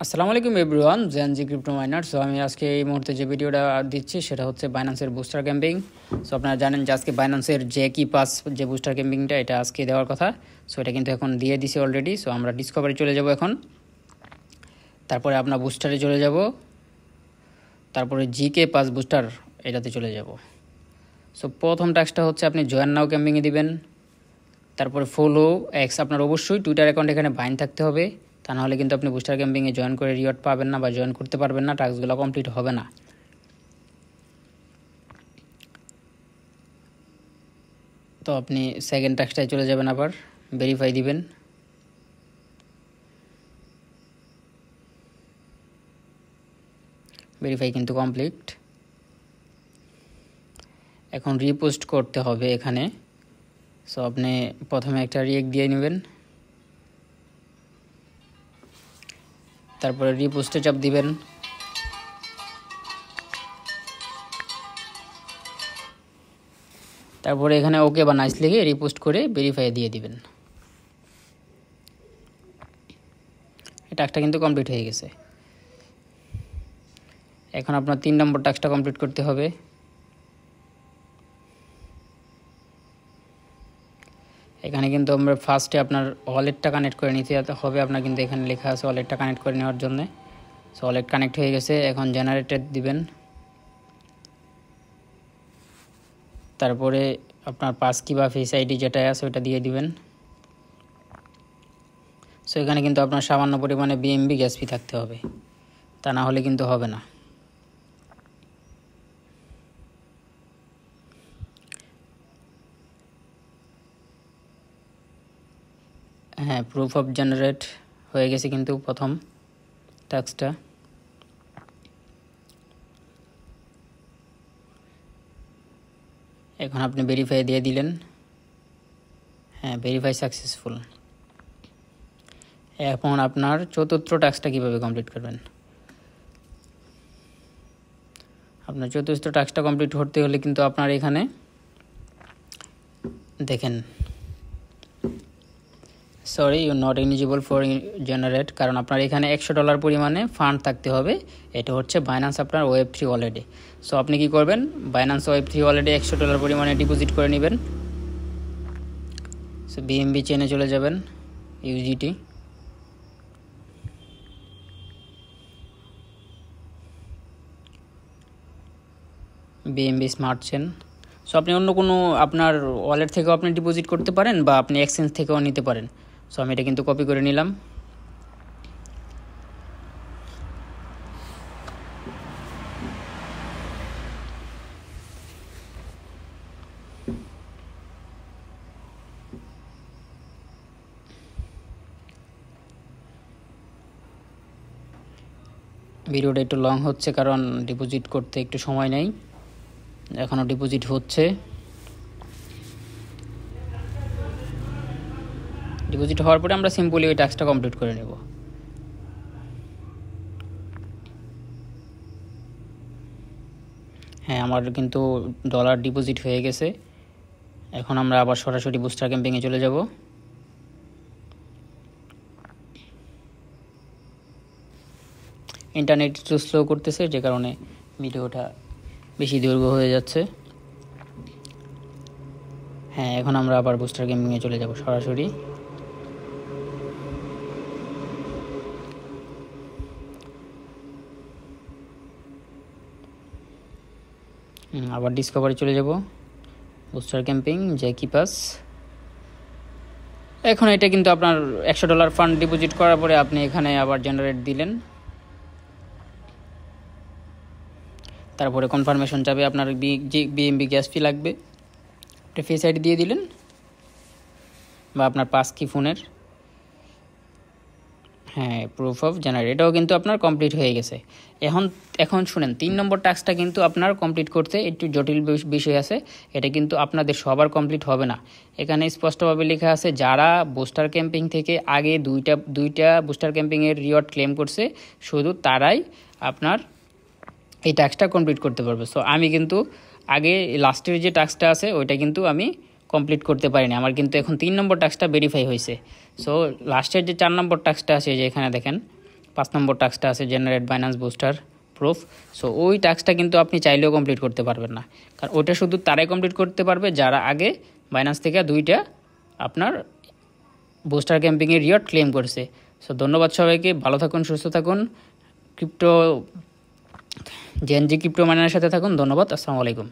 আসসালামু আলাইকুম everyone, JNG crypto minor. So আমি আজকে এই মুহূর্তে যে ভিডিওটা দিচ্ছি সেটা হচ্ছে বাইন্যান্সের বুস্টার ক্যাম্পিং। সো আপনারা জানেন যে আজকে বাইন্যান্সের যে কি পাস যে বুস্টার ক্যাম্পিংটা এটা আজকে দেওয়ার কথা। সো এটা কিন্তু এখন দিয়ে দিছি অলরেডি। সো আমরা ডিসকভারি চলে যাব এখন, তারপরে আপনার বুস্টারে চলে যাব, তারপরে জিকে পাস বুস্টার এটাতে চলে যাব। সো প্রথম টাস্কটা হচ্ছে আপনি জয়েন নাও ক্যাম্পিংয়ে দিবেন, তারপরে ফলো এক্স। আপনার অবশ্যই টুইটার অ্যাকাউন্ট এখানে বাইন থাকতে হবে, তা নাহলে কিন্তু আপনি বুস্টার ক্যাম্পিংয়ে জয়েন করে রিওয়ার্ড পাবেন না বা জয়েন করতে পারবেন না, টাস্কগুলো কমপ্লিট হবে না। তো আপনি সেকেন্ড টাস্কটায় চলে যাবেন, আবার ভেরিফাই দিবেন। ভেরিফাই কিন্তু কমপ্লিট। এখন রিপোস্ট করতে হবে এখানে। সো আপনি প্রথমে একটা রিয়েক্ট দিয়ে নেবেন, তারপরে রিপোস্টে চাপ দিবেন। তারপরে এখানে ওকে বা নাইস লিখে রিপোস্ট করে ভেরিফাই দিয়ে দিবেন। এই টাস্কটা কিন্তু কমপ্লিট হয়ে গেছে। এখন আপনার 3 নম্বর টাস্কটা কমপ্লিট করতে হবে। এখানে কিন্তু আমরা ফার্স্টে আপনার ওয়ালেটটা কানেক্ট করে নিতে হবে। আপনার কিন্তু এখানে লেখা আছে ওয়ালেটটা কানেক্ট করে নেওয়ার জন্য। সো ওয়ালেট কানেক্ট হয়ে গেছে, এখন জেনারেটেড দিবেন। তারপরে আপনার পাস কি বা ফেস আইডি যেটা আছে ওটা দিয়ে দিবেন। সো এখানে কিন্তু আপনার সামান্য পরিমাণে বিএমবি গ্যাস ফি থাকতে হবে, তা না হলে কিন্তু হবে না। হ্যাঁ, প্রুফ অফ জেনারেট হয়ে গেছে কিন্তু প্রথম টাস্কটা। এখন আপনি ভেরিফাই দিয়ে দিলেন। হ্যাঁ, ভেরিফাই সাকসেসফুল। এখন আপনার চতুর্থ টাস্কটা কীভাবে কমপ্লিট করবেন? আপনার চতুর্থ টাস্কটা কমপ্লিট করতে হলে কিন্তু আপনার এখানে দেখেন, sorry you not eligible for generate, কারণ আপনার এখানে $100 পরিমাণে ফান্ড থাকতে হবে। এটা হচ্ছে বাইন্যান্স আপনার ওয়েব3 ওয়ালেটে। সো আপনি কি করবেন, বাইন্যান্স ওয়েব3 ওয়ালেটে $100 পরিমাণে ডিপোজিট করে নেবেন। সো বিএমবি চেনে চলে যাবেন, UGT. BMB smart chain. So আপনি অন্য কোনো আপনার ওয়ালেট থেকেও আপনি ডিপোজিট করতে পারেন বা আপনি এক্সচেঞ্জ থেকেও নিতে পারেন। সো আমি এটা কিন্তু কপি করে নিলাম। ভিডিওটা একটু লং হচ্ছে কারণ ডিপোজিট করতে একটু সময় নেই, এখনও ডিপোজিট হচ্ছে। ডিপোজিট হওয়ার পরে আমরা সিম্পলি ওই টাস্কটা কমপ্লিট করে নেব। হ্যাঁ, আমার কিন্তু ডলার ডিপোজিট হয়ে গেছে। এখন আমরা আবার সরাসরি বুস্টার ক্যাম্পিংয়ে চলে যাব। ইন্টারনেট একটু স্লো করতেছে, যে কারণে ভিডিওটা বেশি দীর্ঘ হয়ে যাচ্ছে। হ্যাঁ, এখন আমরা আবার বুস্টার ক্যাম্পিংয়ে চলে যাব সরাসরি। আবার ডিসকভারি চলে যাব, বুস্টার ক্যাম্পিং, জ্যাকি পাস। এখন এটা কিন্তু আপনার $100 ফান্ড ডিপোজিট করার পরে আপনি এখানে আবার জেনারেট দিলেন, তারপরে কনফার্মেশন যাবে। আপনার বিএমবি গ্যাস ফি লাগবে, একটা ফেস আইডি দিয়ে দিলেন বা আপনার পাস কি ফোনের। হ্যাঁ, প্রুফ অফ জেনারেট, এটাও কিন্তু আপনার কমপ্লিট হয়ে গেছে। এখন শুনেন, 3 নম্বর টাস্কটা কিন্তু আপনার কমপ্লিট করতে একটু জটিল বিষয় আছে। এটা কিন্তু আপনাদের সবার কমপ্লিট হবে না। এখানে স্পষ্টভাবে লেখা আছে যারা বুস্টার ক্যাম্পিং থেকে আগে দুইটা বুস্টার ক্যাম্পিংয়ের রিওয়ার্ড ক্লেম করছে শুধু তারাই আপনার এই টাস্কটা কমপ্লিট করতে পারবে। সো আমি কিন্তু আগে লাস্টের যে টাস্কটা আছে ওইটা কিন্তু আমি কমপ্লিট করতে পারিনি। আমার কিন্তু এখন 3 নম্বর টাস্কটা ভেরিফাই হয়েছে। সো লাস্টের যে 4 নম্বর টাস্কটা আছে, যে এখানে দেখেন 5 নম্বর টাস্কটা আছে generate Binance booster proof. So ওই টাস্কটা কিন্তু আপনি চাইলেও কমপ্লিট করতে পারবেন না, কারণ ওইটা শুধু তারাই কমপ্লিট করতে পারবে যারা আগে বাইন্যান্স থেকে 2টা আপনার বুস্টার ক্যাম্পিংয়ের রিওয়ার্ড ক্লেম করেছে। সো ধন্যবাদ সবাইকে, ভালো থাকুন, সুস্থ থাকুন, ক্রিপ্টো জেএনজি ক্রিপ্টো মাইনারের সাথে থাকুন। ধন্যবাদ, আসসালামু আলাইকুম।